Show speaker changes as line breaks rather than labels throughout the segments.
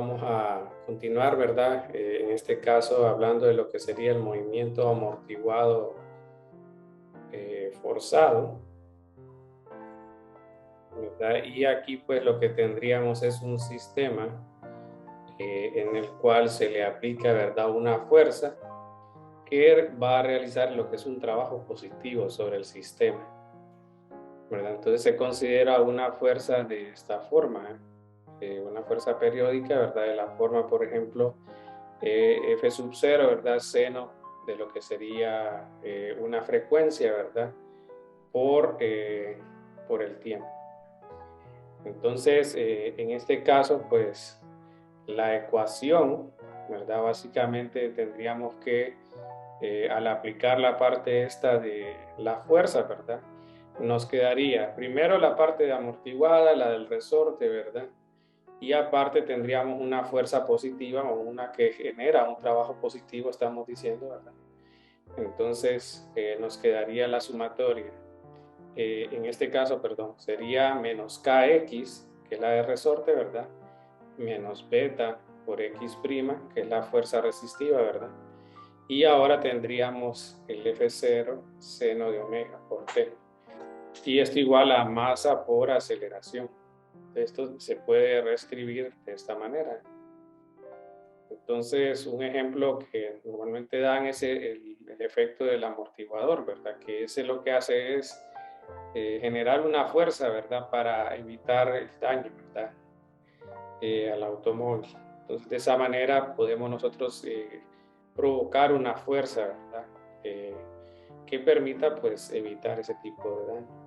vamos a continuar, ¿verdad? En este caso, hablando de lo que sería el movimiento amortiguado forzado, ¿verdad? Y aquí, pues, lo que tendríamos es un sistema en el cual se le aplica, ¿verdad?, una fuerza que va a realizar lo que es un trabajo positivo sobre el sistema, ¿verdad? Entonces se considera una fuerza de esta forma, una fuerza periódica, ¿verdad? De la forma, por ejemplo, F sub 0, ¿verdad? Seno de lo que sería una frecuencia, ¿verdad? Por el tiempo. Entonces, en este caso, pues, la ecuación, ¿verdad? Básicamente tendríamos que, al aplicar la parte esta de la fuerza, ¿verdad? Nos quedaría primero la parte de amortiguada, la del resorte, ¿verdad? Y aparte tendríamos una fuerza positiva o una que genera un trabajo positivo, estamos diciendo, ¿verdad? Entonces nos quedaría la sumatoria. En este caso, perdón, sería menos kx, que es la de resorte, ¿verdad? Menos beta por x', que es la fuerza resistiva, ¿verdad? Y ahora tendríamos el F0 seno de omega por t. Y esto igual a masa por aceleración. Esto se puede reescribir de esta manera. Entonces, un ejemplo que normalmente dan es el efecto del amortiguador, ¿verdad? Que ese lo que hace es generar una fuerza, ¿verdad? Para evitar el daño, ¿verdad? Al automóvil. Entonces, de esa manera podemos nosotros provocar una fuerza, ¿verdad? Que permita, pues, evitar ese tipo de daño.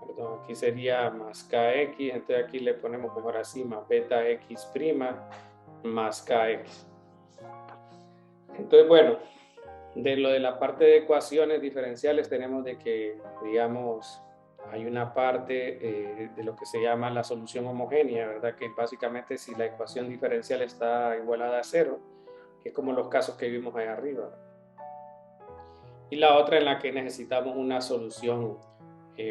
Perdón, aquí sería más kx, entonces aquí le ponemos mejor así, más beta x' más kx. Entonces, bueno, de lo de la parte de ecuaciones diferenciales tenemos de que, digamos, hay una parte de lo que se llama la solución homogénea, ¿verdad? Que básicamente si la ecuación diferencial está igualada a cero, que es como los casos que vimos ahí arriba. Y la otra en la que necesitamos una solución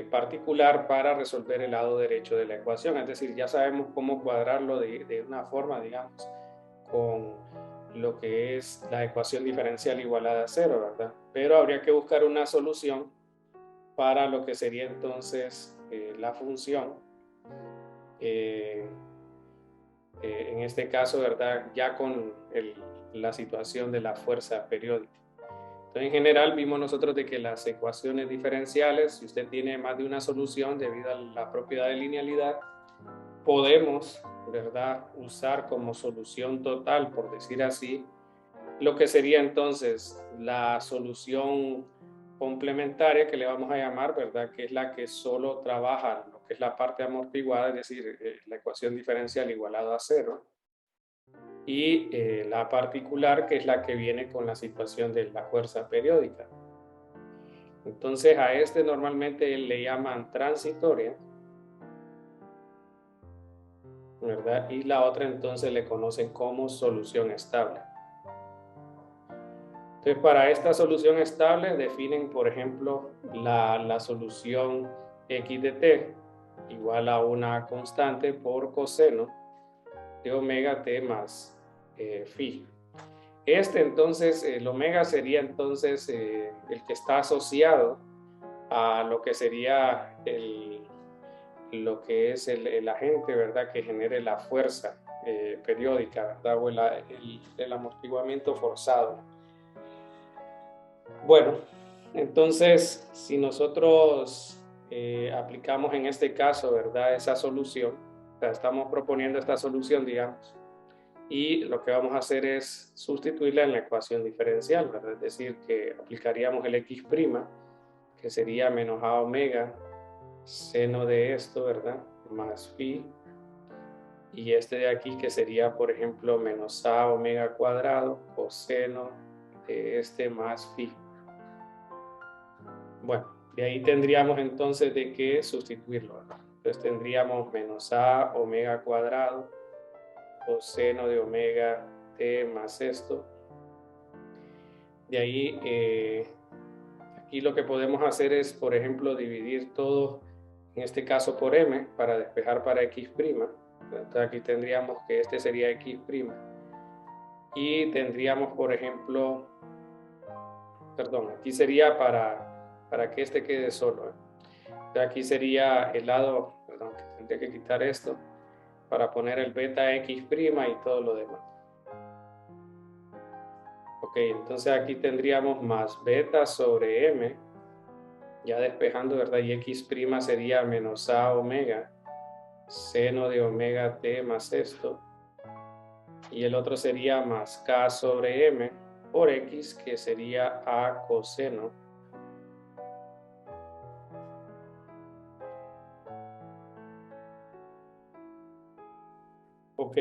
particular para resolver el lado derecho de la ecuación. Es decir, ya sabemos cómo cuadrarlo de una forma, digamos, con lo que es la ecuación diferencial igualada a cero, ¿verdad? Pero habría que buscar una solución para lo que sería entonces la función. En este caso, ¿verdad? Ya con la situación de la fuerza periódica. Entonces, en general, vimos nosotros de que las ecuaciones diferenciales, si usted tiene más de una solución debido a la propiedad de linealidad, podemos, ¿verdad?, usar como solución total, por decir así, lo que sería entonces la solución complementaria que le vamos a llamar, ¿verdad?, que es la que solo trabaja lo que es la parte amortiguada, es decir, la ecuación diferencial igualada a cero, y la particular, que es la que viene con la situación de la fuerza periódica. Entonces a este normalmente le llaman transitoria, ¿verdad? Y la otra entonces le conocen como solución estable. Entonces para esta solución estable definen, por ejemplo, la solución x de t igual a una constante por coseno de omega t más phi. Entonces, el omega sería entonces el que está asociado a lo que sería lo que es el agente, ¿verdad?, que genere la fuerza periódica, ¿verdad?, o el amortiguamiento forzado. Bueno, entonces, si nosotros aplicamos en este caso, ¿verdad?, esa solución, o sea, estamos proponiendo esta solución, digamos, y lo que vamos a hacer es sustituirla en la ecuación diferencial, ¿verdad? Es decir, que aplicaríamos el x', que sería menos a omega seno de esto, ¿verdad?, más phi, y este de aquí que sería, por ejemplo, menos a omega cuadrado coseno de este más phi. Bueno, de ahí tendríamos entonces de qué sustituirlo, ¿verdad? Entonces tendríamos menos a omega cuadrado coseno de omega t más esto. De ahí, aquí lo que podemos hacer es, por ejemplo, dividir todo, en este caso por m, para despejar para x'. Entonces aquí tendríamos que este sería X'. Y tendríamos, por ejemplo, perdón, aquí sería para que este quede solo. Entonces aquí sería el lado, perdón, que tendría que quitar esto para poner el beta X' y todo lo demás. Ok, entonces aquí tendríamos más beta sobre M, ya despejando, ¿verdad? Y X' sería menos A omega, seno de omega t más esto. Y el otro sería más K sobre M por X, que sería A coseno. Ok,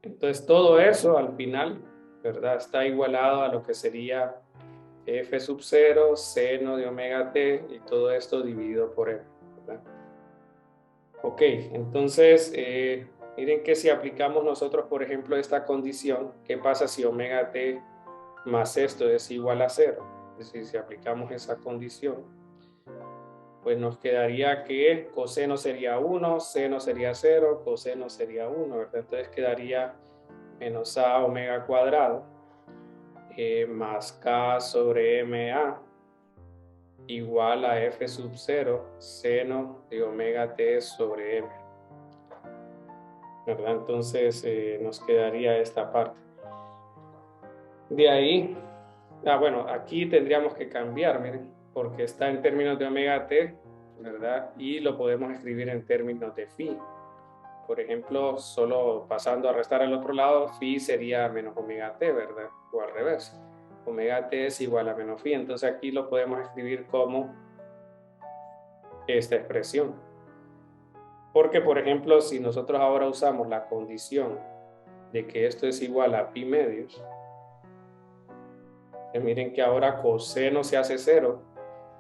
entonces todo eso al final, ¿verdad? Está igualado a lo que sería f sub 0, seno de omega t y todo esto dividido por m, ¿verdad? Ok, entonces miren que si aplicamos nosotros, por ejemplo, esta condición, ¿qué pasa si omega t más esto es igual a 0? Es decir, si aplicamos esa condición, pues nos quedaría que coseno sería 1, seno sería 0, coseno sería 1, ¿verdad? Entonces quedaría menos a omega cuadrado más k sobre ma igual a f sub 0 seno de omega t sobre m, ¿verdad? Entonces nos quedaría esta parte. De ahí, bueno, aquí tendríamos que cambiar, miren, porque está en términos de omega t, ¿verdad? Y lo podemos escribir en términos de phi. Por ejemplo, solo pasando a restar al otro lado, phi sería menos omega t, ¿verdad? O al revés. Omega t es igual a menos phi. Entonces aquí lo podemos escribir como esta expresión. Porque, por ejemplo, si nosotros ahora usamos la condición de que esto es igual a pi medios, miren que ahora coseno se hace 0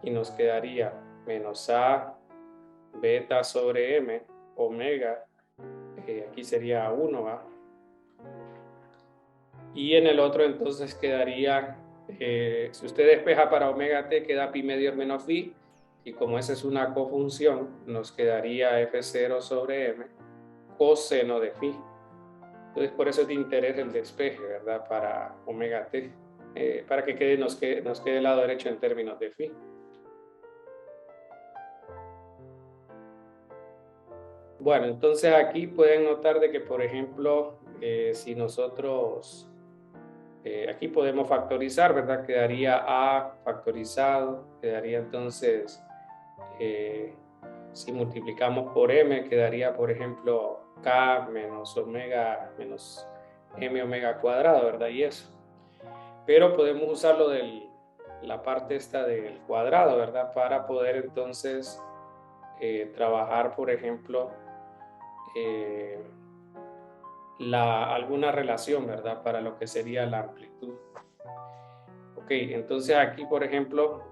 y nos quedaría menos a beta sobre m omega, aquí sería 1, ¿va? Y en el otro entonces quedaría, si usted despeja para omega t, queda pi medios menos phi, y como esa es una cofunción, nos quedaría f0 sobre m coseno de phi. Entonces por eso es de interés el despeje, ¿verdad? Para omega t, para que nos quede el lado derecho en términos de phi. Bueno, entonces aquí pueden notar de que, por ejemplo, si nosotros aquí podemos factorizar, ¿verdad? Quedaría A factorizado, quedaría entonces, si multiplicamos por M, quedaría, por ejemplo, K menos omega, menos M omega cuadrado, ¿verdad? Y eso. Pero podemos usarlo la parte esta del cuadrado, ¿verdad? Para poder entonces trabajar, por ejemplo, eh, alguna relación, ¿verdad? Para lo que sería la amplitud. Ok, entonces aquí, por ejemplo,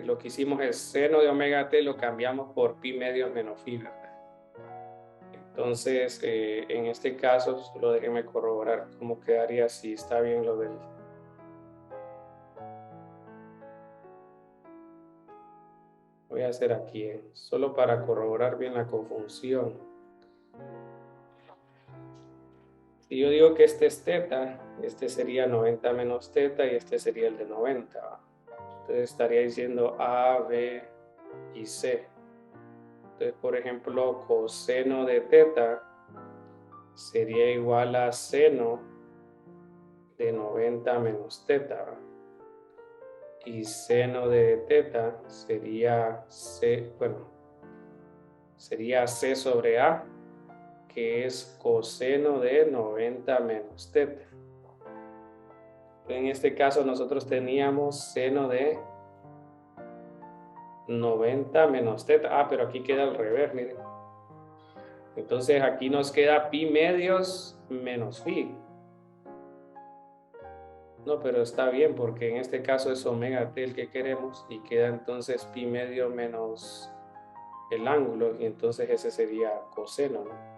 lo que hicimos es seno de omega t, lo cambiamos por pi medios menos phi, ¿verdad? Entonces, en este caso, solo déjenme corroborar cómo quedaría si está bien lo del... Voy a hacer aquí, solo para corroborar bien la conjunción. Si yo digo que este es teta, este sería 90 menos teta y este sería el de 90. Entonces estaría diciendo A, B y C. Entonces, por ejemplo, coseno de teta sería igual a seno de 90 menos teta. Y seno de teta sería C, bueno, sería C sobre A, que es coseno de 90 menos teta. En este caso nosotros teníamos seno de 90 menos teta. Pero aquí queda al revés, miren. Entonces aquí nos queda pi medios menos phi. No, pero está bien porque en este caso es omega t el que queremos y queda entonces pi medio menos el ángulo y entonces ese sería coseno, ¿no?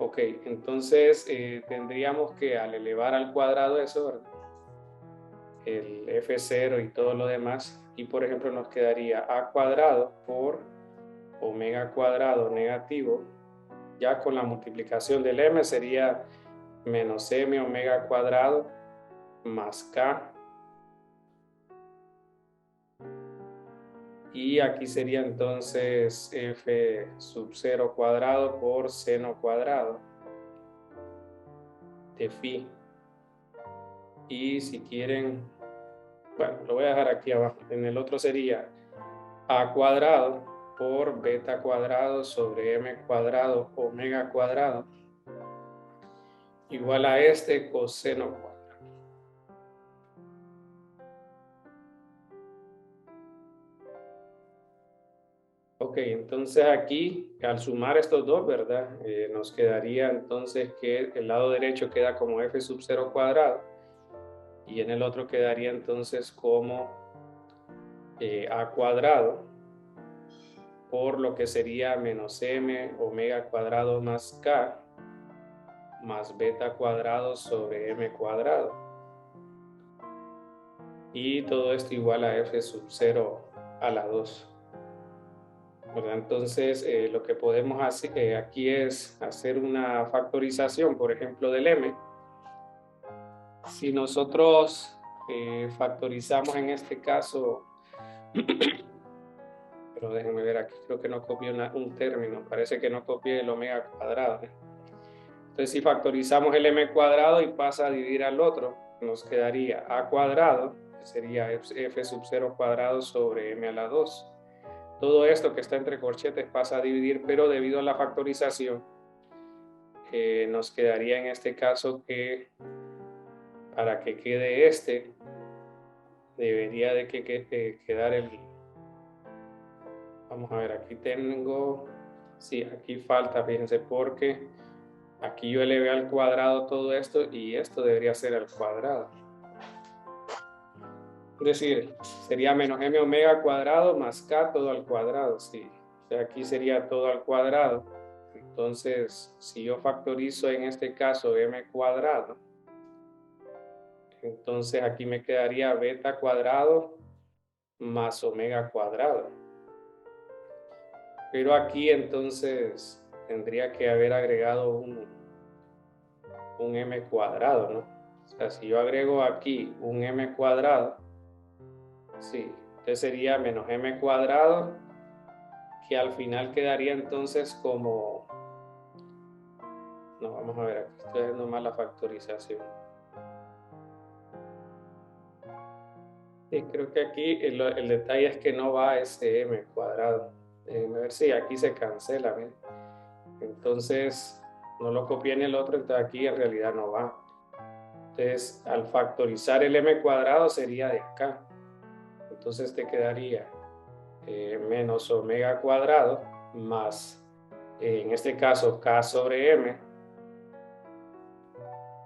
Ok, entonces tendríamos que al elevar al cuadrado eso, ¿verdad? El f0 y todo lo demás, y por ejemplo nos quedaría a cuadrado por omega cuadrado negativo ya con la multiplicación del m sería menos m omega cuadrado más k. Y aquí sería entonces f sub 0 cuadrado por seno cuadrado de phi. Y si quieren, bueno, lo voy a dejar aquí abajo. En el otro sería a cuadrado por beta cuadrado sobre m cuadrado omega cuadrado igual a este coseno cuadrado. Ok, entonces aquí al sumar estos dos, ¿verdad? Nos quedaría entonces que el lado derecho queda como f sub 0 cuadrado y en el otro quedaría entonces como a cuadrado por lo que sería menos m omega cuadrado más k más beta cuadrado sobre m cuadrado. Y todo esto igual a f sub 0 a la 2. ¿Verdad? Entonces, lo que podemos hacer aquí es hacer una factorización, por ejemplo, del m. Si nosotros factorizamos en este caso, pero déjenme ver aquí, creo que no copié un término, parece que no copié el omega cuadrado. Entonces, si factorizamos el m cuadrado y pasa a dividir al otro, nos quedaría a cuadrado, que sería f sub 0 cuadrado sobre m a la 2. Todo esto que está entre corchetes pasa a dividir, pero debido a la factorización, nos quedaría en este caso que para que quede este, debería de quedar el... Vamos a ver, aquí tengo... Sí, aquí falta, fíjense, porque aquí yo elevé al cuadrado todo esto y esto debería ser al cuadrado. Es decir, sería menos m omega cuadrado más k todo al cuadrado, sí. O sea, aquí sería todo al cuadrado. Entonces, si yo factorizo en este caso m cuadrado, entonces aquí me quedaría beta cuadrado más omega cuadrado. Pero aquí entonces tendría que haber agregado un m cuadrado, ¿no? O sea, si yo agrego aquí un m cuadrado, sí, entonces sería menos m cuadrado, que al final quedaría entonces como... No, vamos a ver, aquí estoy haciendo mal la factorización. Sí, creo que aquí el detalle es que no va ese m cuadrado. A ver si aquí se cancela, ¿ven? Entonces no lo copié en el otro, entonces aquí en realidad no va. Entonces al factorizar el m cuadrado sería de acá. Entonces te quedaría menos omega cuadrado más, en este caso, k sobre m.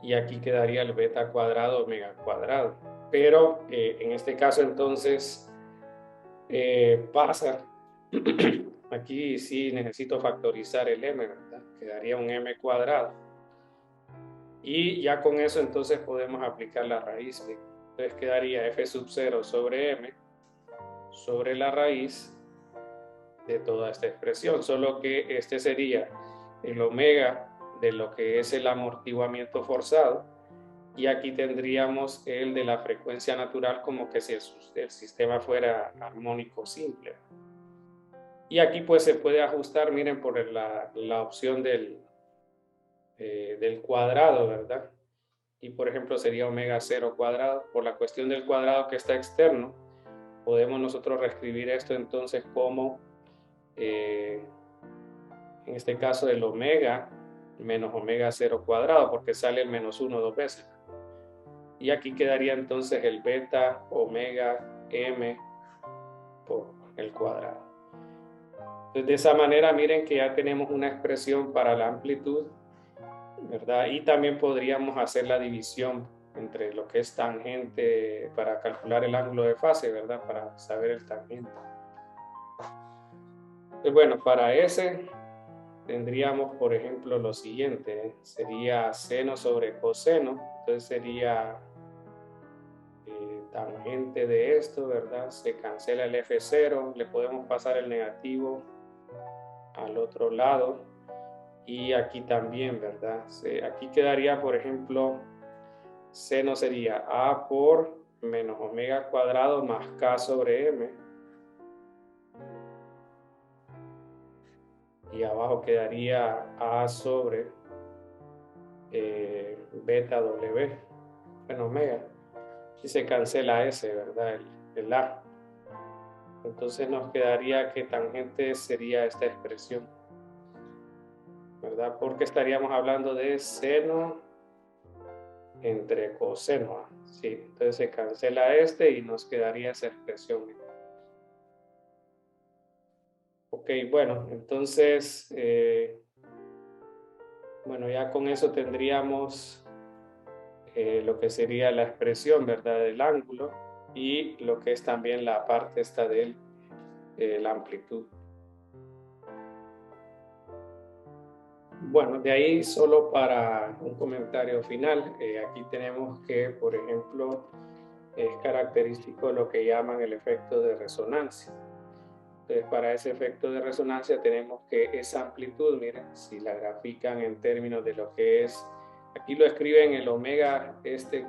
Y aquí quedaría el beta cuadrado omega cuadrado. Pero en este caso entonces pasa, aquí sí necesito factorizar el m, ¿verdad? Quedaría un m cuadrado. Y ya con eso entonces podemos aplicar la raíz. Entonces quedaría f sub 0 sobre m sobre la raíz de toda esta expresión. Solo que este sería el omega de lo que es el amortiguamiento forzado. Y aquí tendríamos el de la frecuencia natural como que si el sistema fuera armónico simple. Y aquí pues se puede ajustar, miren, por la opción del cuadrado, ¿verdad? Y por ejemplo sería omega 0 cuadrado. Por la cuestión del cuadrado que está externo, podemos nosotros reescribir esto entonces como, en este caso, el omega menos omega 0 cuadrado, porque sale el menos 1 dos veces. Y aquí quedaría entonces el beta omega m por el cuadrado. Entonces, de esa manera, miren que ya tenemos una expresión para la amplitud, ¿verdad? Y también podríamos hacer la división entre lo que es tangente para calcular el ángulo de fase, ¿verdad? Para saber el tangente. Entonces, bueno, para ese tendríamos, por ejemplo, lo siguiente, sería seno sobre coseno, entonces sería tangente de esto, ¿verdad? Se cancela el F0, le podemos pasar el negativo al otro lado y aquí también, ¿verdad? Aquí quedaría, por ejemplo, seno sería A por menos omega cuadrado más K sobre M. Y abajo quedaría A sobre beta W, bueno, omega. Y se cancela S, ¿verdad? El A. Entonces nos quedaría que tangente sería esta expresión, ¿verdad? Porque estaríamos hablando de seno entre coseno A. Sí, entonces se cancela este y nos quedaría esa expresión. Ok, bueno, entonces, bueno, ya con eso tendríamos lo que sería la expresión, ¿verdad? Del ángulo y lo que es también la parte esta de la amplitud. Bueno, de ahí solo para un comentario final, aquí tenemos que, por ejemplo, es característico lo que llaman el efecto de resonancia. Entonces, para ese efecto de resonancia tenemos que esa amplitud, miren, si la grafican en términos de lo que es, aquí lo escriben el omega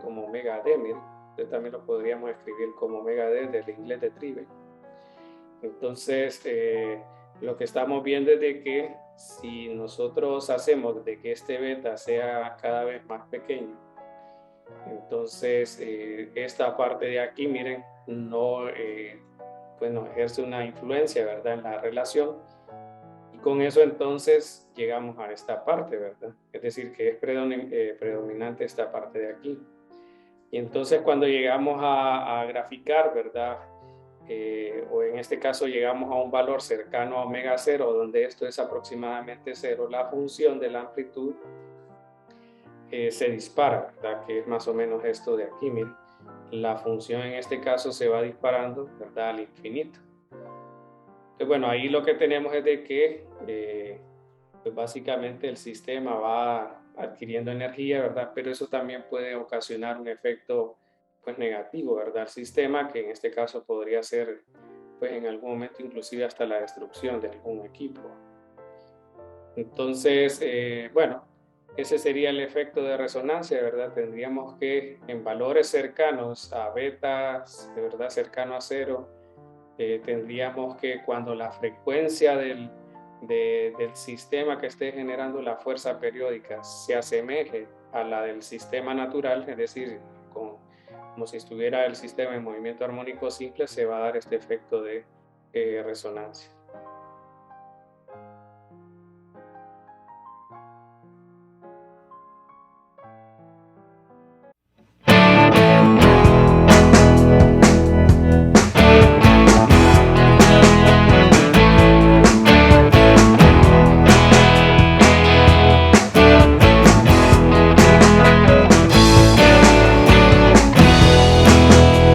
como omega d, miren, entonces también lo podríamos escribir como omega d del inglés de Tribe. Entonces, lo que estamos viendo es de que si nosotros hacemos de que este beta sea cada vez más pequeño, entonces esta parte de aquí, miren, no, pues no ejerce una influencia, ¿verdad?, en la relación. Y con eso entonces llegamos a esta parte, ¿verdad? Es decir, que es predominante esta parte de aquí. Y entonces cuando llegamos a graficar, ¿verdad? O en este caso llegamos a un valor cercano a omega 0, donde esto es aproximadamente 0, la función de la amplitud se dispara, ¿verdad? Que es más o menos esto de aquí, miren. La función en este caso se va disparando, ¿verdad? Al infinito. Entonces, bueno, ahí lo que tenemos es de que pues básicamente el sistema va adquiriendo energía, ¿verdad? Pero eso también puede ocasionar un efecto pues negativo, ¿verdad? Al sistema, que en este caso podría ser pues en algún momento inclusive hasta la destrucción de algún equipo. Entonces, bueno, ese sería el efecto de resonancia, ¿verdad? Tendríamos que en valores cercanos a betas, de verdad cercano a cero, tendríamos que cuando la frecuencia del sistema que esté generando la fuerza periódica se asemeje a la del sistema natural, es decir, como si estuviera el sistema en movimiento armónico simple, se va a dar este efecto de resonancia.